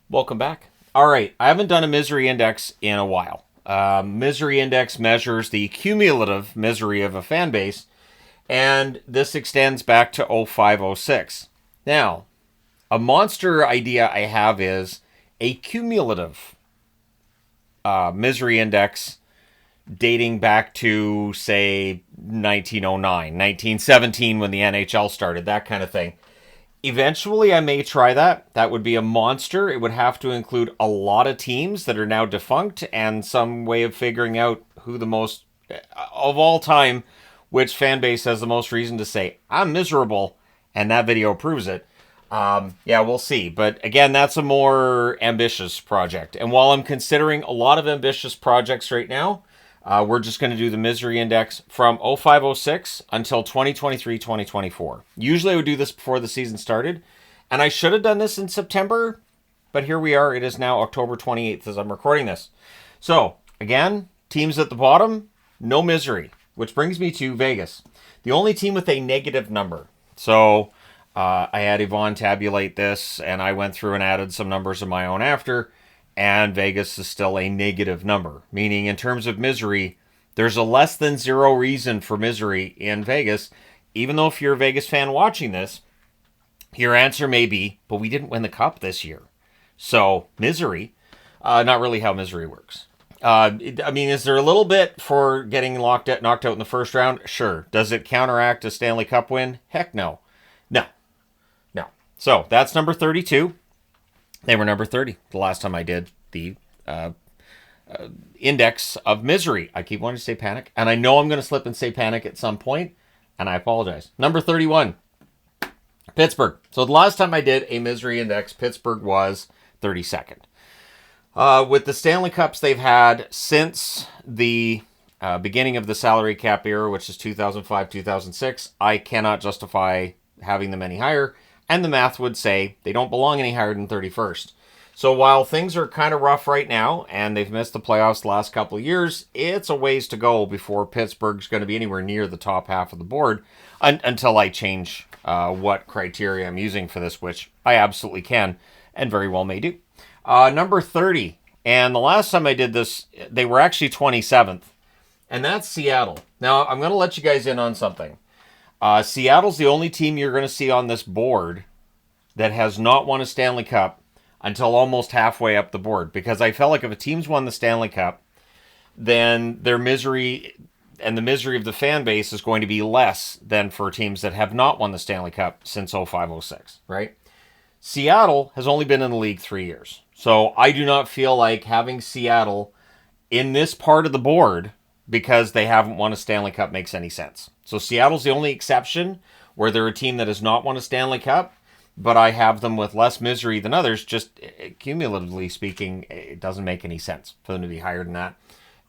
Welcome back. All right, I haven't done a misery index in a while. Misery index measures the cumulative misery of a fan base, and this extends back to 0506. Now, a monster idea I have is a cumulative misery index dating back to, say, 1909, 1917 when the NHL started, that kind of thing. Eventually, I may try that. That would be a monster. It would have to include a lot of teams that are now defunct and some way of figuring out who the most, of all time, which fan base has the most reason to say, I'm miserable, and that video proves it. Yeah, we'll see. But again, that's a more ambitious project. And while I'm considering a lot of ambitious projects right now, we're just going to do the misery index from 0506 until 2023-2024. Usually I would do this before the season started, and I should have done this in September, but here we are. It is now October 28th as I'm recording this. So, again, teams at the bottom, no misery, which brings me to Vegas. The only team with a negative number. So, I had Yvonne tabulate this, and I went through and added some numbers of my own after. And Vegas is still a negative number, meaning in terms of misery, there's a less than zero reason for misery in Vegas. Even though if you're a Vegas fan watching this, your answer may be, but we didn't win the cup this year. So, misery, not really how misery works. Is there a little bit for getting knocked out in the first round? Sure. Does it counteract a Stanley Cup win? Heck no. No. So, that's number 32. They were number 30 the last time I did the index of misery. I keep wanting to say panic, and I know I'm going to slip and say panic at some point, and I apologize. Number 31, Pittsburgh. So the last time I did a misery index, Pittsburgh was 32nd. With the Stanley Cups they've had since the beginning of the salary cap era, which is 2005-2006, I cannot justify having them any higher. And the math would say they don't belong any higher than 31st. So while things are kind of rough right now, and they've missed the playoffs the last couple of years, it's a ways to go before Pittsburgh's going to be anywhere near the top half of the board until I change what criteria I'm using for this, which I absolutely can and very well may do. Number 30, and the last time I did this, they were actually 27th, and that's Seattle. Now, I'm going to let you guys in on something. Seattle's the only team you're going to see on this board that has not won a Stanley Cup until almost halfway up the board. Because I felt like if a team's won the Stanley Cup, then their misery and the misery of the fan base is going to be less than for teams that have not won the Stanley Cup since 05-06, right? Seattle has only been in the league 3 years. So I do not feel like having Seattle in this part of the board because they haven't won a Stanley Cup makes any sense. So Seattle's the only exception where they're a team that has not won a Stanley Cup, but I have them with less misery than others. Just cumulatively speaking, it doesn't make any sense for them to be higher than that.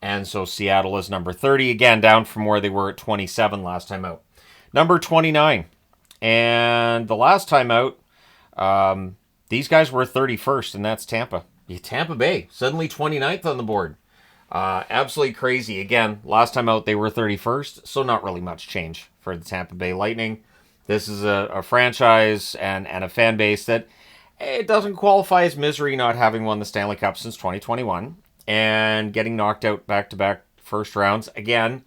And so Seattle is number 30, again, down from where they were at 27 last time out. Number 29. And the last time out, these guys were 31st, and that's Tampa. Tampa Bay, suddenly 29th on the board. Absolutely crazy. Again, last time out they were 31st, so not really much change for the Tampa Bay Lightning. This is a franchise and a fan base that it doesn't qualify as misery not having won the Stanley Cup since 2021 and getting knocked out back-to-back first rounds. Again,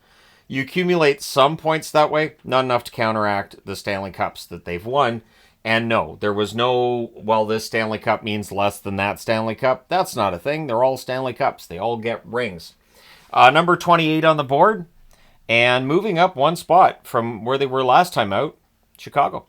you accumulate some points that way, not enough to counteract the Stanley Cups that they've won. And no, there was no, well, this Stanley Cup means less than that Stanley Cup. That's not a thing. They're all Stanley Cups. They all get rings. Number 28 on the board. And moving up one spot from where they were last time out, Chicago.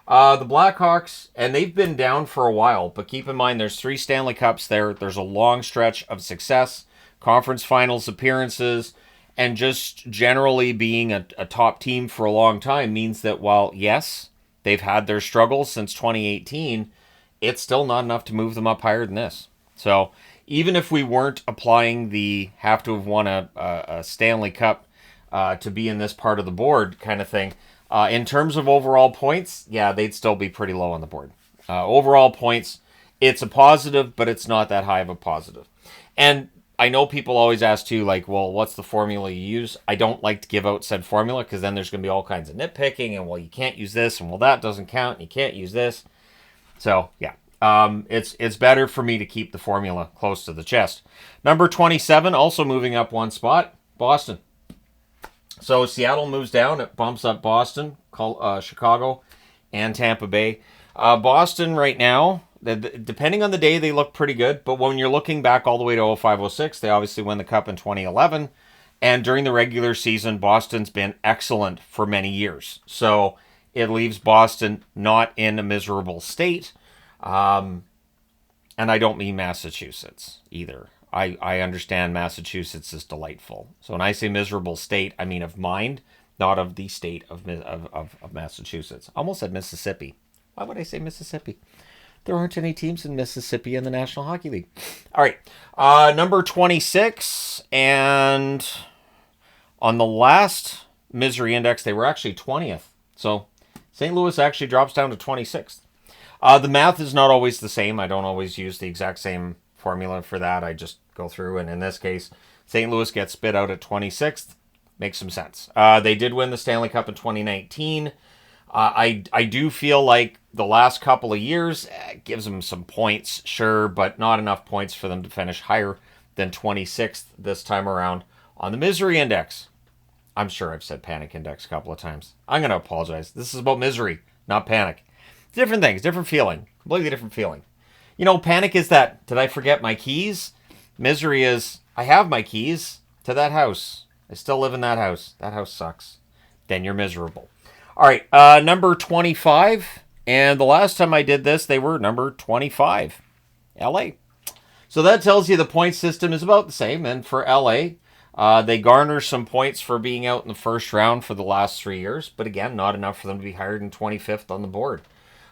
The Blackhawks, and they've been down for a while, but keep in mind there's 3 Stanley Cups there. There's a long stretch of success, conference finals appearances, and just generally being a top team for a long time means that while, yes, they've had their struggles since 2018. It's still not enough to move them up higher than this. So even if we weren't applying the have to have won a Stanley Cup to be in this part of the board kind of thing, in terms of overall points, yeah, they'd still be pretty low on the board. Overall points, it's a positive, but it's not that high of a positive. And I know people always ask too, like, well, what's the formula you use? I don't like to give out said formula because then there's going to be all kinds of nitpicking and, well, you can't use this and, well, that doesn't count and you can't use this. So, yeah. It's better for me to keep the formula close to the chest. Number 27, also moving up one spot, Boston. So Seattle moves down, it bumps up Boston, Chicago, and Tampa Bay. Boston right now, depending on the day, they look pretty good. But when you're looking back all the way to 05-06, they obviously win the Cup in 2011. And during the regular season, Boston's been excellent for many years. So it leaves Boston not in a miserable state. And I don't mean Massachusetts either. I understand Massachusetts is delightful. So when I say miserable state, I mean of mind, not of the state of Massachusetts. I almost said Mississippi. Why would I say Mississippi? There aren't any teams in Mississippi in the National Hockey League. All right. Number 26. And on the last misery index, they were actually 20th. So St. Louis actually drops down to 26th. The math is not always the same. I don't always use the exact same formula for that. I just go through, and in this case, St. Louis gets spit out at 26th. Makes some sense. They did win the Stanley Cup in 2019. I do feel like the last couple of years gives them some points, sure, but not enough points for them to finish higher than 26th this time around. On the misery index, I'm sure I've said panic index a couple of times. I'm going to apologize. This is about misery, not panic. Different things, different feeling, completely different feeling. You know, panic is that, did I forget my keys? Misery is, I have my keys to that house. I still live in that house. That house sucks. Then you're miserable. All right, number 25. And the last time I did this, they were number 25. LA. So that tells you the point system is about the same. And for LA, they garner some points for being out in the first round for the last 3 years. But again, not enough for them to be hired in 25th on the board.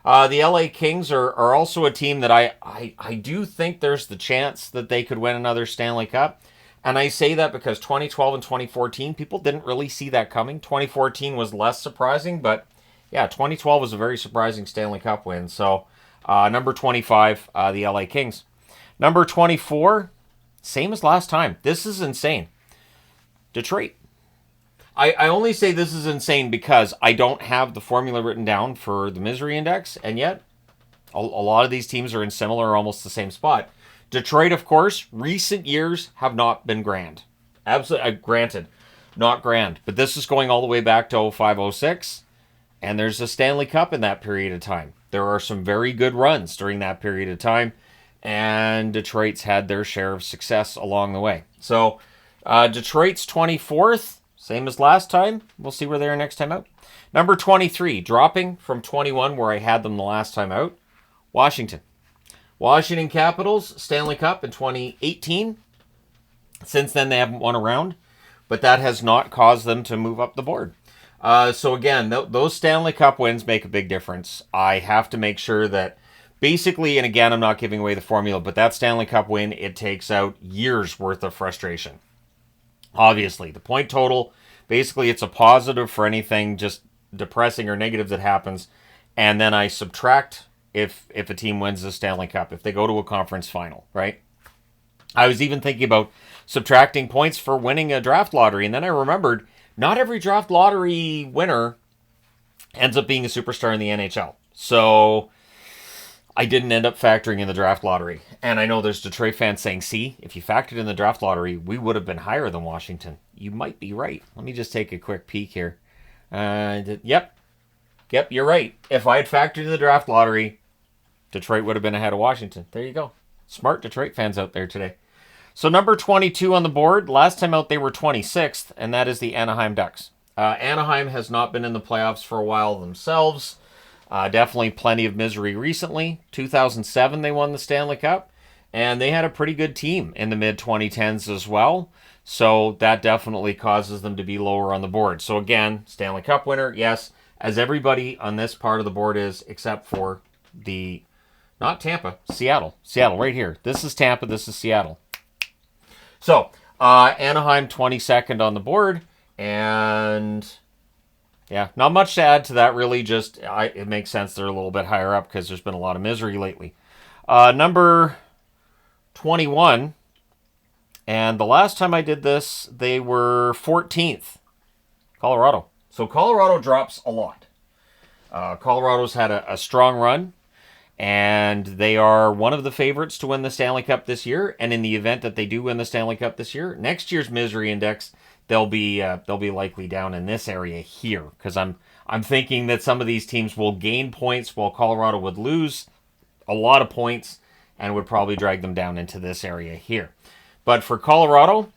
The LA Kings are also a team that I do think there's the chance that they could win another Stanley Cup. And I say that because 2012 and 2014, people didn't really see that coming. 2014 was less surprising, but yeah, 2012 was a very surprising Stanley Cup win. So number 25, the LA Kings. Number 24, same as last time. This is insane. Detroit. I only say this is insane because I don't have the formula written down for the misery index, and yet a lot of these teams are in similar or almost the same spot. Detroit, of course, recent years have not been grand. Absolutely, granted, not grand. But this is going all the way back to 05-06, and there's a Stanley Cup in that period of time. There are some very good runs during that period of time, and Detroit's had their share of success along the way. So Detroit's 24th. Same as last time. We'll see where they are next time out. Number 23, dropping from 21, where I had them the last time out. Washington. Washington Capitals, Stanley Cup in 2018. Since then, they haven't won a round, but that has not caused them to move up the board. So again, those Stanley Cup wins make a big difference. I have to make sure that basically, and again, I'm not giving away the formula, but that Stanley Cup win, it takes out years worth of frustration. Obviously, the point total, basically it's a positive for anything just depressing or negative that happens, and then I subtract if a team wins the Stanley Cup, if they go to a conference final, right? I was even thinking about subtracting points for winning a draft lottery, and then I remembered not every draft lottery winner ends up being a superstar in the NHL. So I didn't end up factoring in the draft lottery. And I know there's Detroit fans saying, see, if you factored in the draft lottery, we would have been higher than Washington. You might be right. Let me just take a quick peek here. Yep, you're right. If I had factored in the draft lottery, Detroit would have been ahead of Washington. There you go. Smart Detroit fans out there today. So number 22 on the board. Last time out, they were 26th, and that is the Anaheim Ducks. Anaheim has not been in the playoffs for a while themselves. Definitely plenty of misery recently. 2007, they won the Stanley Cup, and they had a pretty good team in the mid-2010s as well. So that definitely causes them to be lower on the board. So again, Stanley Cup winner, yes, as everybody on this part of the board is, except for not Tampa, Seattle. Seattle, right here. This is Tampa, this is Seattle. So, Anaheim 22nd on the board, and yeah, not much to add to that, really. Just it makes sense they're a little bit higher up because there's been a lot of misery lately. Number 21, and the last time I did this, they were 14th, Colorado. So Colorado drops a lot. Colorado's had a strong run, and they are one of the favorites to win the Stanley Cup this year. And in the event that they do win the Stanley Cup this year, next year's misery index, they'll be likely down in this area here, because I'm thinking that some of these teams will gain points while Colorado would lose a lot of points and would probably drag them down into this area here. But for Colorado,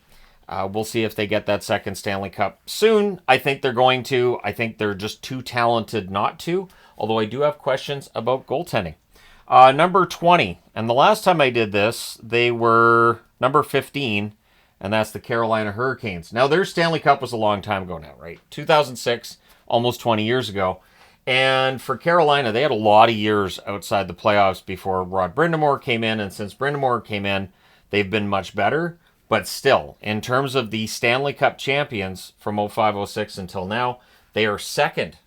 we'll see if they get that second Stanley Cup soon. I think they're going to. I think they're just too talented not to, although I do have questions about goaltending. Number 20, and the last time I did this, they were number 15, and that's the Carolina Hurricanes. Now, their Stanley Cup was a long time ago now, right? 2006, almost 20 years ago. And for Carolina, they had a lot of years outside the playoffs before Rod Brind'Amour came in, and since Brind'Amour came in, they've been much better. But still, in terms of the Stanley Cup champions from 05-06 until now, they are second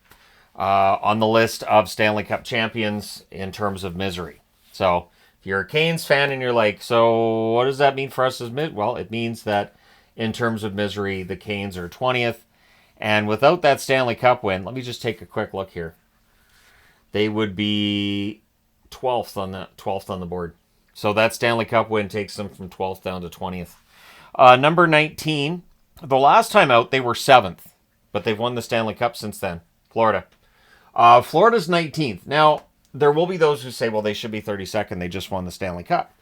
on the list of Stanley Cup champions in terms of misery. So if you're a Canes fan and you're like, so what does that mean for us as Well, it means that in terms of misery, the Canes are 20th. And without that Stanley Cup win, let me just take a quick look here. They would be 12th on the board. So that Stanley Cup win takes them from 12th down to 20th. Number 19, the last time out, they were 7th. But they've won the Stanley Cup since then. Florida. Florida's 19th. Now, there will be those who say, well, they should be 32nd. They just won the Stanley Cup.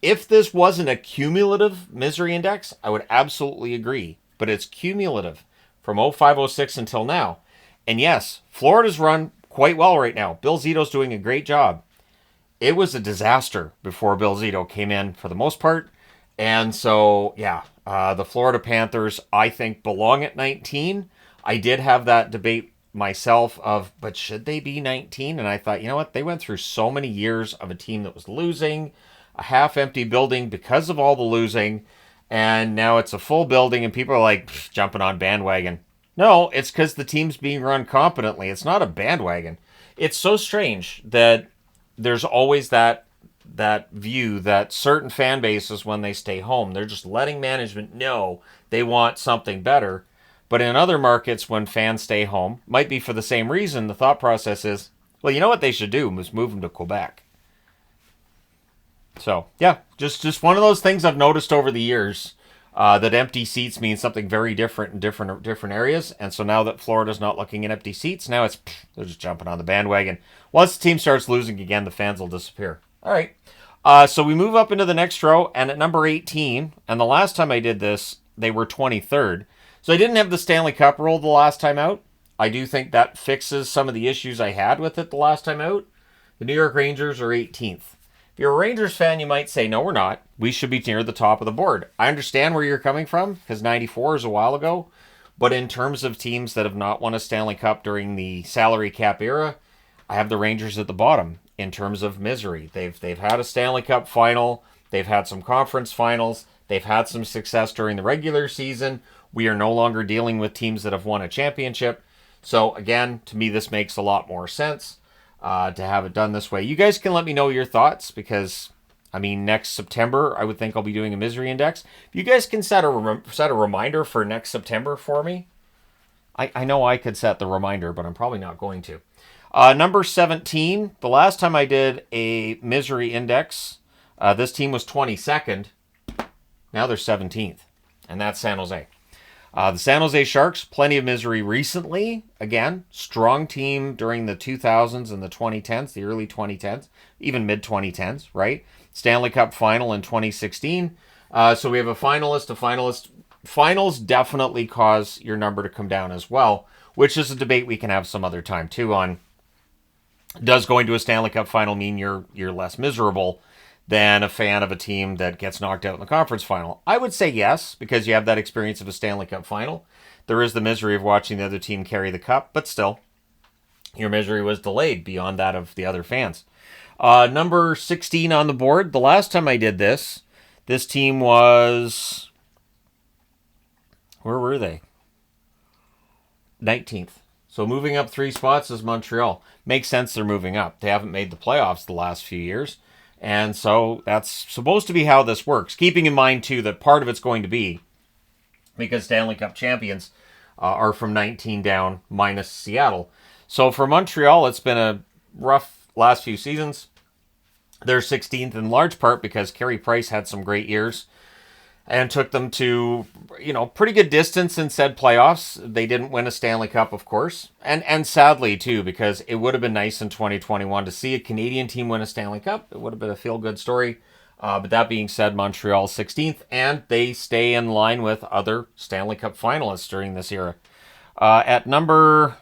If this wasn't a cumulative misery index, I would absolutely agree. But it's cumulative from 05-06 until now. And yes, Florida's run quite well right now. Bill Zito's doing a great job. It was a disaster before Bill Zito came in for the most part. And so, yeah, the Florida Panthers, I think, belong at 19. I did have that debate myself of, but should they be 19? And I thought, you know what? They went through so many years of a team that was losing, a half-empty building because of all the losing, and now it's a full building and people are like jumping on bandwagon. No, it's because the team's being run competently. It's not a bandwagon. It's so strange that there's always that view that certain fan bases, when they stay home, they're just letting management know they want something better. But in other markets, when fans stay home, might be for the same reason, the thought process is, well, you know what they should do is move them to Quebec. So, yeah, just one of those things I've noticed over the years, that empty seats mean something very different in different areas. And so now that Florida's not looking at empty seats, now they're just jumping on the bandwagon. Once the team starts losing again, the fans will disappear. All right. So we move up into the next row, and at number 18, and the last time I did this, they were 23rd. So I didn't have the Stanley Cup roll the last time out. I do think that fixes some of the issues I had with it the last time out. The New York Rangers are 18th. If you're a Rangers fan, you might say, no, we're not. We should be near the top of the board. I understand where you're coming from, because 94 is a while ago. But in terms of teams that have not won a Stanley Cup during the salary cap era, I have the Rangers at the bottom in terms of misery. They've had a Stanley Cup final. They've had some conference finals. They've had some success during the regular season. We are no longer dealing with teams that have won a championship. So again, to me, this makes a lot more sense to have it done this way. You guys can let me know your thoughts, because, I mean, next September, I would think I'll be doing a misery index. If you guys can set a reminder for next September for me. I know I could set the reminder, but I'm probably not going to. Number 17, the last time I did a misery index, this team was 22nd. Now they're 17th, and that's San Jose. The San Jose Sharks, plenty of misery recently. Again, strong team during the 2000s and the 2010s, the early 2010s, even mid-2010s, right? Stanley Cup final in 2016. So we have a finalist. Finals definitely cause your number to come down as well, which is a debate we can have some other time too on, does going to a Stanley Cup final mean you're less miserable than a fan of a team that gets knocked out in the conference final? I would say yes, because you have that experience of a Stanley Cup final. There is the misery of watching the other team carry the cup, but still, your misery was delayed beyond that of the other fans. Number 16 on the board. The last time I did this team was... Where were they? 19th. So moving up 3 spots is Montreal. Makes sense they're moving up. They haven't made the playoffs the last few years. And so that's supposed to be how this works. Keeping in mind, too, that part of it's going to be because Stanley Cup champions are from 19 down minus Seattle. So for Montreal, it's been a rough last few seasons. They're 16th in large part because Carey Price had some great years and took them to, pretty good distance in said playoffs. They didn't win a Stanley Cup, of course. And sadly, too, because it would have been nice in 2021 to see a Canadian team win a Stanley Cup. It would have been a feel-good story. But that being said, Montreal 16th, and they stay in line with other Stanley Cup finalists during this era. At number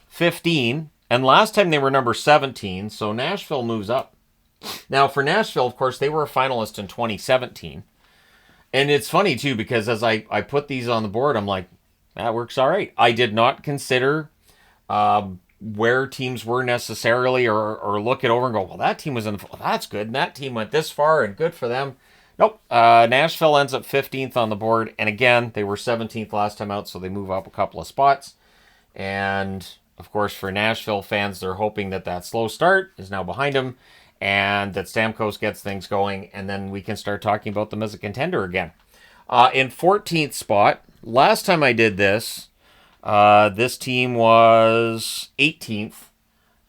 15, and last time they were number 17, so Nashville moves up. Now, for Nashville, of course, they were a finalist in 2017. And it's funny, too, because as I put these on the board, I'm like, that works all right. I did not consider where teams were necessarily or look it over and go, well, that team was in the... Well, that's good, and that team went this far, and good for them. Nope. Nashville ends up 15th on the board. And again, they were 17th last time out, so they move up a couple of spots. And, of course, for Nashville fans, they're hoping that slow start is now behind them and that Stamkos gets things going, and then we can start talking about them as a contender again. In 14th spot, last time I did this, this team was 18th,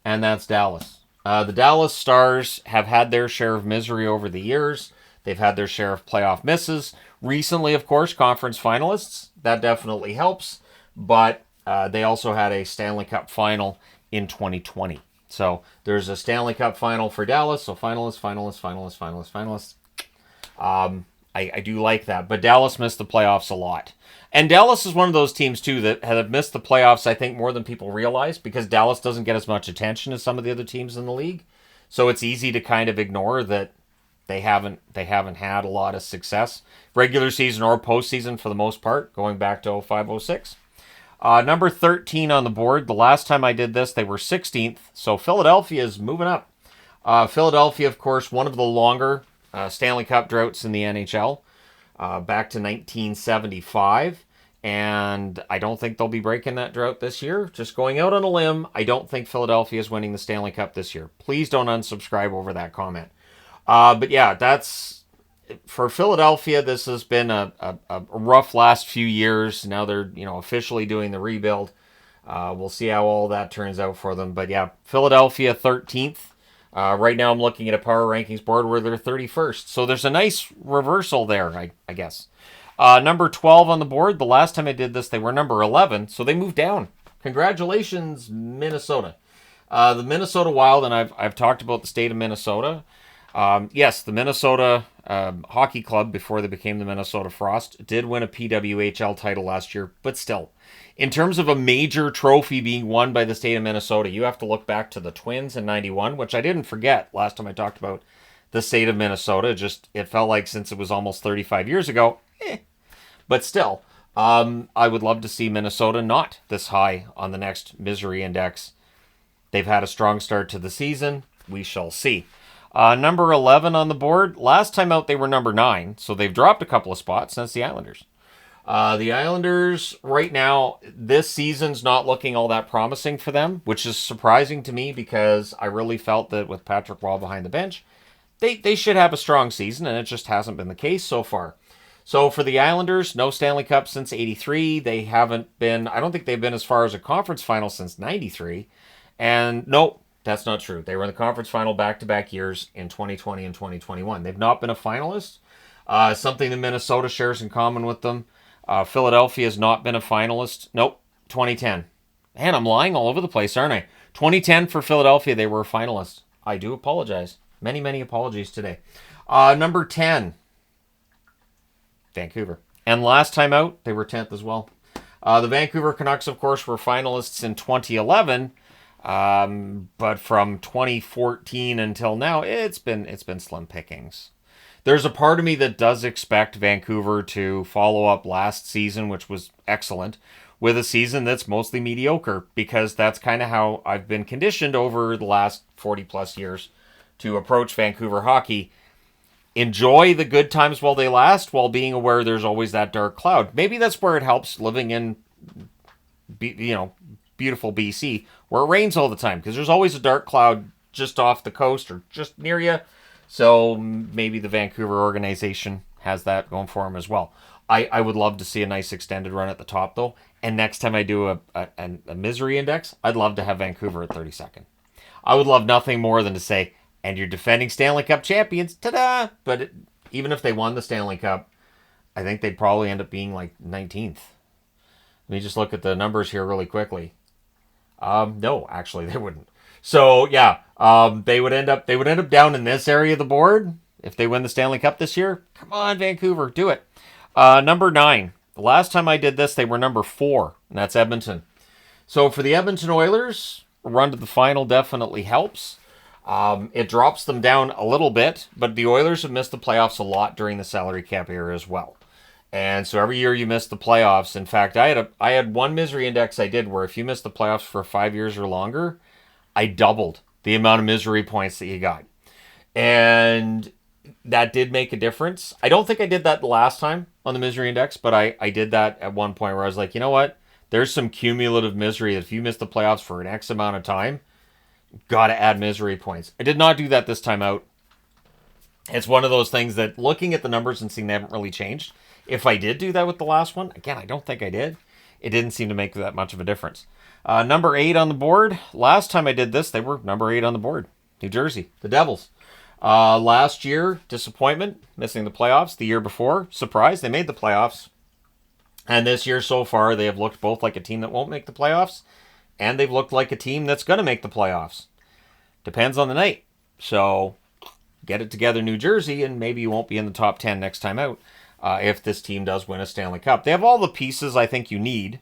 and that's Dallas. The Dallas Stars have had their share of misery over the years. They've had their share of playoff misses. Recently, of course, conference finalists. That definitely helps. But they also had a Stanley Cup final in 2020. So there's a Stanley Cup final for Dallas. So finalists. I do like that. But Dallas missed the playoffs a lot. And Dallas is one of those teams, too, that have missed the playoffs, I think, more than people realize, because Dallas doesn't get as much attention as some of the other teams in the league. So it's easy to kind of ignore that they haven't had a lot of success, regular season or postseason for the most part, going back to 05-06. Number 13 on the board. The last time I did this, they were 16th. So Philadelphia is moving up. Philadelphia, of course, one of the longer Stanley Cup droughts in the NHL, back to 1975. And I don't think they'll be breaking that drought this year. Just going out on a limb, I don't think Philadelphia is winning the Stanley Cup this year. Please don't unsubscribe over that comment. But yeah, that's for Philadelphia. This has been a rough last few years. Now they're officially doing the rebuild. We'll see how all that turns out for them. But yeah, Philadelphia 13th. Right now I'm looking at a power rankings board where they're 31st. So there's a nice reversal there, I guess. Number 12 on the board. The last time I did this, they were number 11. So they moved down. Congratulations, Minnesota. The Minnesota Wild, and I've talked about the state of Minnesota. Yes, the Minnesota Hockey Club, before they became the Minnesota Frost, did win a PWHL title last year, but still, in terms of a major trophy being won by the state of Minnesota, you have to look back to the Twins in 91, which I didn't forget last time I talked about the state of Minnesota. Just, it felt like since it was almost 35 years ago, but still, I would love to see Minnesota not this high on the next misery index. They've had a strong start to the season. We shall see. Number 11 on the board. Last time out, they were number 9. So they've dropped a couple of spots. That's the Islanders. The Islanders, right now, this season's not looking all that promising for them, which is surprising to me because I really felt that with Patrick Roy behind the bench, they should have a strong season, and it just hasn't been the case so far. So for the Islanders, no Stanley Cup since 83. They haven't been, I don't think they've been as far as a conference final since 93. And no, that's not true. They were in the conference final back-to-back years in 2020 and 2021. They've not been a finalist, something that Minnesota shares in common with them. Philadelphia has not been a finalist. Nope, 2010. Man, I'm lying all over the place, aren't I? 2010 for Philadelphia, they were a finalist. I do apologize. Many, many apologies today. Number 10, Vancouver. And last time out, they were 10th as well. The Vancouver Canucks, of course, were finalists in 2011. But from 2014 until now, it's been slim pickings. There's a part of me that does expect Vancouver to follow up last season, which was excellent, with a season that's mostly mediocre, because that's kind of how I've been conditioned over the last 40 plus years to approach Vancouver hockey. Enjoy the good times while they last, while being aware there's always that dark cloud. Maybe that's where it helps living in, beautiful BC, where it rains all the time, because there's always a dark cloud just off the coast or just near you. So maybe the Vancouver organization has that going for them as well. I would love to see a nice extended run at the top, though. And next time I do a misery index, I'd love to have Vancouver at 32nd. I would love nothing more than to say, and you're defending Stanley Cup champions, ta-da! But even if they won the Stanley Cup, I think they'd probably end up being like 19th. Let me just look at the numbers here really quickly. No, actually, they wouldn't. So yeah, they would end up down in this area of the board if they win the Stanley Cup this year. Come on, Vancouver, do it. Number 9. The last time I did this, they were number 4, and that's Edmonton. So for the Edmonton Oilers, a run to the final definitely helps. It drops them down a little bit, but the Oilers have missed the playoffs a lot during the salary cap era as well. And so every year you miss the playoffs. In fact, I had one misery index I did where if you missed the playoffs for 5 years or longer, I doubled the amount of misery points that you got. And that did make a difference. I don't think I did that the last time on the misery index, but I did that at one point where I was like, you know what? There's some cumulative misery that if you miss the playoffs for an X amount of time, got to add misery points. I did not do that this time out. It's one of those things that looking at the numbers and seeing they haven't really changed. If I did do that with the last one, again, I don't think I did. It didn't seem to make that much of a difference. Number 8 on the board. Last time I did this, they were number 8 on the board. New Jersey, the Devils. Last year, disappointment, missing the playoffs. The year before, surprise, they made the playoffs. And this year so far, they have looked both like a team that won't make the playoffs, and they've looked like a team that's going to make the playoffs. Depends on the night. So get it together, New Jersey, and maybe you won't be in the top 10 next time out if this team does win a Stanley Cup. They have all the pieces I think you need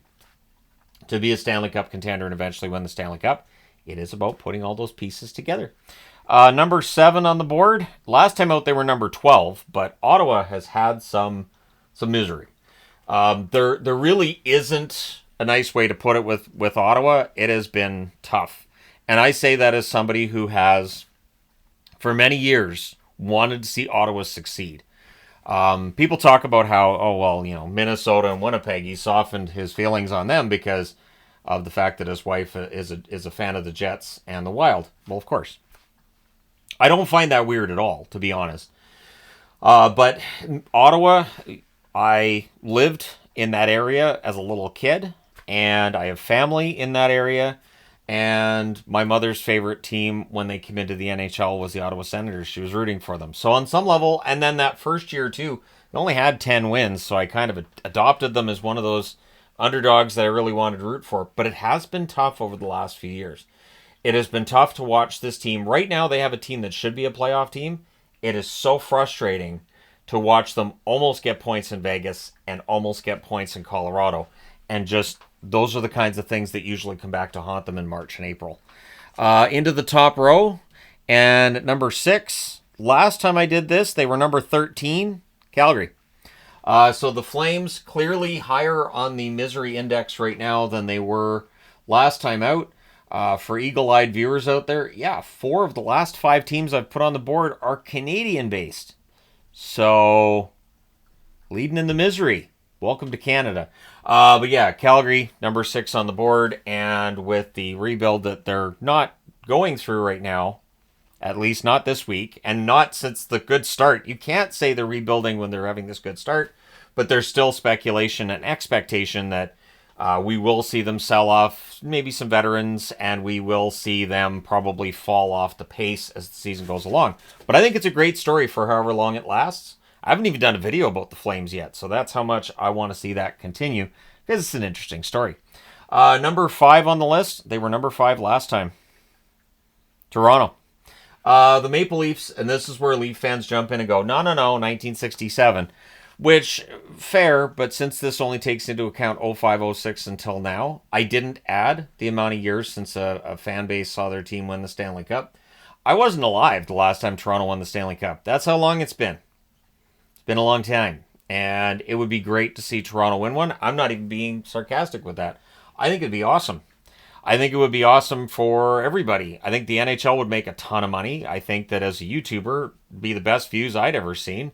to be a Stanley Cup contender and eventually win the Stanley Cup. It is about putting all those pieces together. Number 7 on the board. Last time out, they were number 12, but Ottawa has had some misery. There really isn't a nice way to put it with Ottawa. It has been tough. And I say that as somebody who has, for many years, wanted to see Ottawa succeed. People talk about how, Minnesota and Winnipeg, he softened his feelings on them because of the fact that his wife is a fan of the Jets and the Wild. Well, of course. I don't find that weird at all, to be honest. But Ottawa, I lived in that area as a little kid, and I have family in that area. And my mother's favorite team when they came into the NHL was the Ottawa Senators. She was rooting for them. So on some level, and then that first year too, they only had 10 wins. So I kind of adopted them as one of those underdogs that I really wanted to root for. But it has been tough over the last few years. It has been tough to watch this team. Right now, they have a team that should be a playoff team. It is so frustrating to watch them almost get points in Vegas and almost get points in Colorado. And just, those are the kinds of things that usually come back to haunt them in March and April. Into the top row. And number 6, last time I did this, they were number 13, Calgary. So the Flames clearly higher on the misery index right now than they were last time out. For eagle-eyed viewers out there, 4 of the last 5 teams I've put on the board are Canadian-based. So, leading in the misery. Welcome to Canada. But yeah, Calgary, number 6 on the board, and with the rebuild that they're not going through right now, at least not this week, and not since the good start. You can't say they're rebuilding when they're having this good start, but there's still speculation and expectation that we will see them sell off maybe some veterans, and we will see them probably fall off the pace as the season goes along. But I think it's a great story for however long it lasts. I haven't even done a video about the Flames yet, so that's how much I want to see that continue, because it's an interesting story. Number 5 on the list, they were number 5 last time. Toronto. The Maple Leafs, and this is where Leaf fans jump in and go, no, 1967. Which, fair, but since this only takes into account 05-06 until now, I didn't add the amount of years since a fan base saw their team win the Stanley Cup. I wasn't alive the last time Toronto won the Stanley Cup. That's how long it's been. It's been a long time. And it would be great to see Toronto win one. I'm not even being sarcastic with that. I think it'd be awesome. I think it would be awesome for everybody. I think the NHL would make a ton of money. I think that as a YouTuber, it'd be the best views I'd ever seen.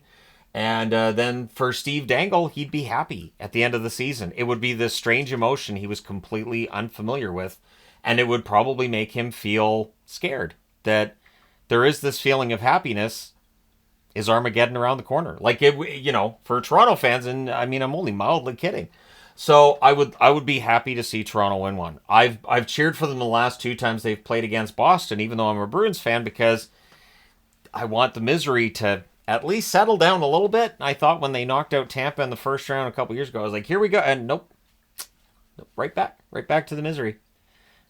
And then for Steve Dangle, he'd be happy at the end of the season. It would be this strange emotion he was completely unfamiliar with. And it would probably make him feel scared that there is this feeling of happiness. Is Armageddon around the corner? Like, for Toronto fans, and I mean, I'm only mildly kidding. So I would be happy to see Toronto win one. I've cheered for them the last 2 times they've played against Boston, even though I'm a Bruins fan, because I want the misery to at least settle down a little bit. I thought when they knocked out Tampa in the first round a couple years ago, I was like, here we go. And nope, right back to the misery.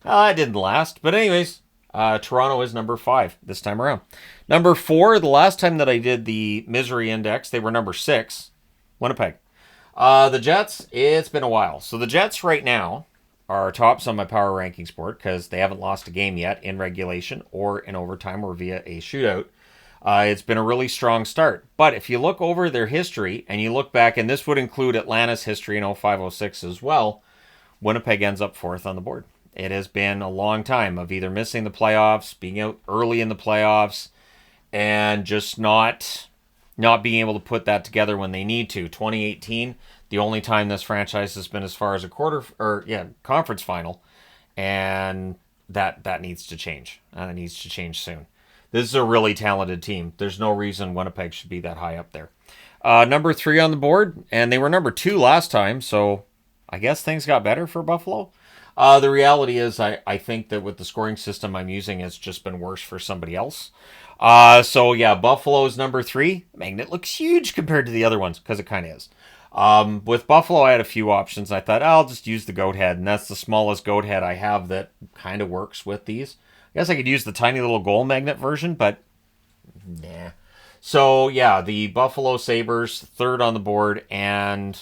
It didn't last. But anyways, Toronto is number 5 this time around. Number 4, the last time that I did the misery index, they were number 6, Winnipeg. The Jets, it's been a while. So the Jets right now are tops on my power rankings board because they haven't lost a game yet in regulation or in overtime or via a shootout. It's been a really strong start. But if you look over their history and you look back, and this would include Atlanta's history in 05-06 as well, Winnipeg ends up 4th on the board. It has been a long time of either missing the playoffs, being out early in the playoffs, and just not being able to put that together when they need to. 2018, the only time this franchise has been as far as a conference final, and that needs to change. It needs to change soon. This is a really talented team. There's no reason Winnipeg should be that high up there. Number 3 on the board, and they were number 2 last time, so I guess things got better for Buffalo. The reality is I think that with the scoring system I'm using, it's just been worse for somebody else. So yeah, Buffalo's number 3. Magnet looks huge compared to the other ones, because it kind of is. With Buffalo, I had a few options. I thought, I'll just use the goat head, and that's the smallest goat head I have that kind of works with these. I guess I could use the tiny little goal magnet version, but nah. So yeah, the Buffalo Sabres, 3rd on the board, and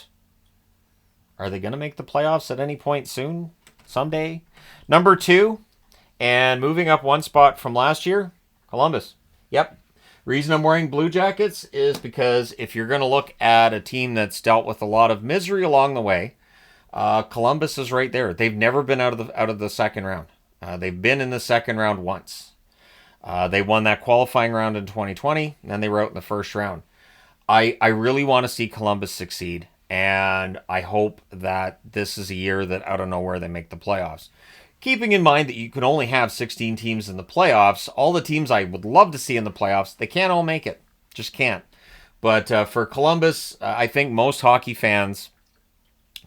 are they going to make the playoffs at any point soon? Someday? Number 2, and moving up 1 spot from last year, Columbus. Yep. Reason I'm wearing Blue Jackets is because if you're going to look at a team that's dealt with a lot of misery along the way, Columbus is right there. They've never been out of the second round. They've been in the second round once. They won that qualifying round in 2020, and then they were out in the first round. I really want to see Columbus succeed, and I hope that this is a year that out of nowhere they make the playoffs. Keeping in mind that you can only have 16 teams in the playoffs, all the teams I would love to see in the playoffs, they can't all make it. Just can't. But for Columbus, I think most hockey fans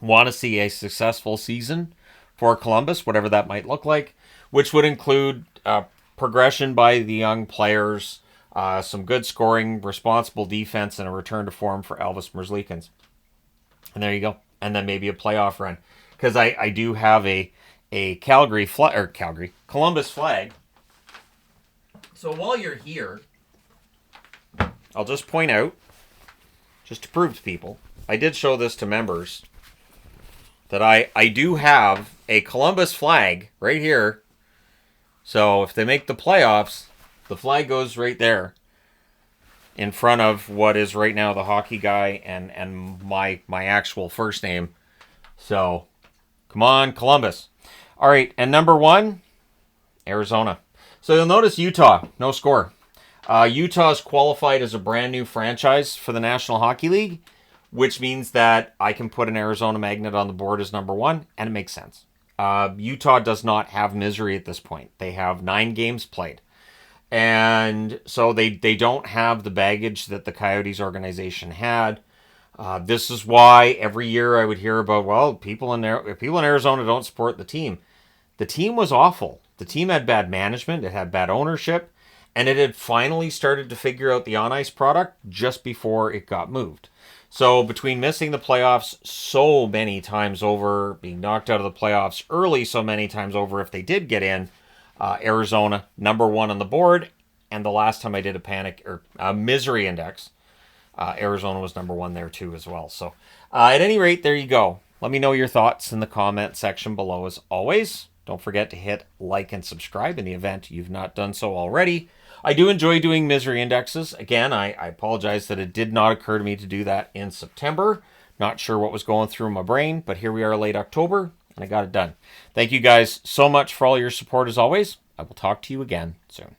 want to see a successful season for Columbus, whatever that might look like, which would include progression by the young players, some good scoring, responsible defense, and a return to form for Elvis Merzlikins. And there you go. And then maybe a playoff run. Because I do have a Columbus flag. So while you're here, I'll just point out, just to prove to people, I did show this to members, that I do have a Columbus flag right here. So if they make the playoffs, the flag goes right there in front of what is right now the Hockey Guy and my actual first name. So come on, Columbus. All right, and number 1, Arizona. So you'll notice Utah, no score. Utah's qualified as a brand new franchise for the National Hockey League, which means that I can put an Arizona magnet on the board as number 1, and it makes sense. Utah does not have misery at this point. They have 9 games played. And so they don't have the baggage that the Coyotes organization had. This is why every year I would hear about, well, people in Arizona don't support the team. The team was awful. The team had bad management. It had bad ownership. And it had finally started to figure out the on-ice product just before it got moved. So between missing the playoffs so many times over, being knocked out of the playoffs early so many times over if they did get in, Arizona, number 1 on the board. And the last time I did a misery index, Arizona was number 1 there too as well. So at any rate, there you go. Let me know your thoughts in the comment section below as always. Don't forget to hit like and subscribe in the event you've not done so already. I do enjoy doing misery indexes. Again, I apologize that it did not occur to me to do that in September. Not sure what was going through my brain, but here we are late October, and I got it done. Thank you guys so much for all your support as always. I will talk to you again soon.